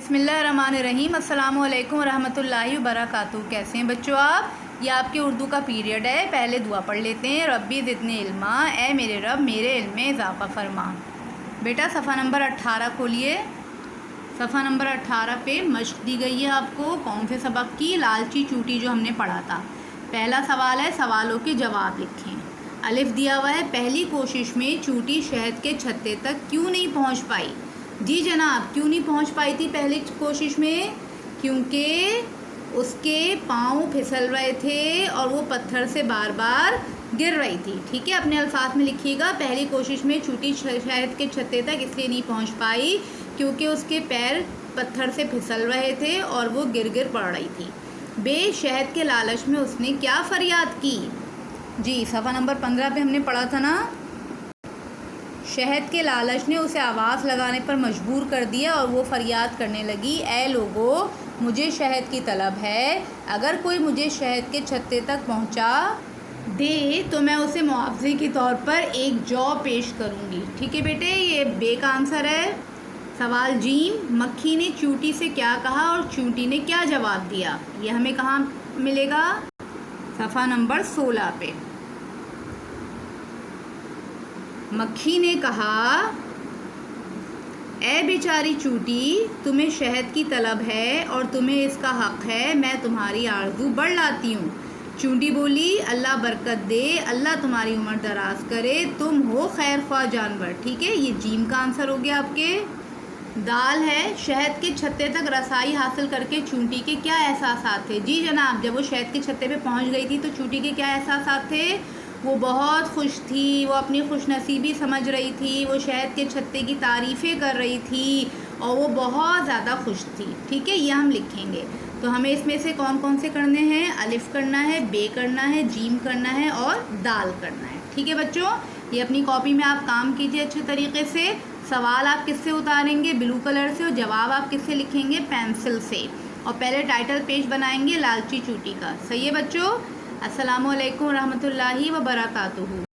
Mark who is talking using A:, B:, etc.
A: बिस्मिल्लाहिर्रहमानिर्रहीम। अस्सलामुअलैकुम रहमतुल्लाहि वबरकातुहू। कैसे हैं बच्चों आप? ये आपके उर्दू का पीरियड है। पहले दुआ पढ़ लेते हैं। रब्बी ज़िदनी इल्मा, ए मेरे रब मेरे इल्म में इजाफ़ा फरमा। बेटा सफ़ा नंबर 18 खोलिए। सफ़ा नंबर 18 पे मश्क दी गई है आपको कौन से सबक की? लालची चूटी जो हमने पढ़ा था। पहला सवाल है, सवालों के जवाब लिखें। अलिफ दिया हुआ है, पहली कोशिश में चूटी शहद के छत्ते तक क्यों नहीं पहुंच पाई? जी जनाब, क्यों नहीं पहुंच पाई थी पहली कोशिश में? क्योंकि उसके पाँव फिसल रहे थे और वो पत्थर से बार बार गिर रही थी। ठीक है, अपने अल्फाज में लिखिएगा। पहली कोशिश में चूटी शहद के छत्ते तक इसलिए नहीं पहुंच पाई क्योंकि उसके पैर पत्थर से फिसल रहे थे और वो गिर गिर पड़ रही थी। बे, शहद के लालच में उसने क्या फरियाद की? जी, सफ़ा नंबर 15 पे हमने पढ़ा था ना। शहद के लालच ने उसे आवाज़ लगाने पर मजबूर कर दिया और वो फरियाद करने लगी, ए लोगो, मुझे शहद की तलब है। अगर कोई मुझे शहद के छत्ते तक पहुंचा दे तो मैं उसे मुआवजे के तौर पर एक जौ पेश करूंगी। ठीक है बेटे, ये बे का आंसर है। सवाल जीम, मक्खी ने चूंटी से क्या कहा और चूंटी ने क्या जवाब दिया? ये हमें कहाँ मिलेगा? सफ़ा नंबर 16 पे। मक्खी ने कहा, ए बेचारी चूटी, तुम्हें शहद की तलब है और तुम्हें इसका हक़ है। मैं तुम्हारी आरज़ू बढ़ लाती हूँ। चूंटी बोली, अल्लाह बरकत दे, अल्लाह तुम्हारी उम्र दराज करे, तुम हो खैर ख्वाह जानवर। ठीक है, ये जीम का आंसर हो गया आपके। दाल है, शहद के छत्ते तक रसाई हासिल करके चूंटी के क्या एहसासात थे? जी जनाब, जब वो शहद के छत्ते पे पहुंच गई थी तो चूंटी के क्या एहसासात थे? वो बहुत खुश थी, वो अपनी खुशनसीबी समझ रही थी, वो शहद के छत्ते की तारीफ़ें कर रही थी और वो बहुत ज़्यादा खुश थी। ठीक है, ये हम लिखेंगे। तो हमें इसमें से कौन कौन से करने हैं? अलिफ करना है, बे करना है, जीम करना है और दाल करना है। ठीक है बच्चों, ये अपनी कॉपी में आप काम कीजिए अच्छे तरीके से। सवाल आप किससे उतारेंगे? ब्लू कलर से। और जवाब आप किससे लिखेंगे? पेंसिल से। और पहले टाइटल पेज बनाएंगे लालची चूटी का। सही है बच्चों? अस्सलामु अलैकुम रहमतुल्लाहि व बरकातुहू।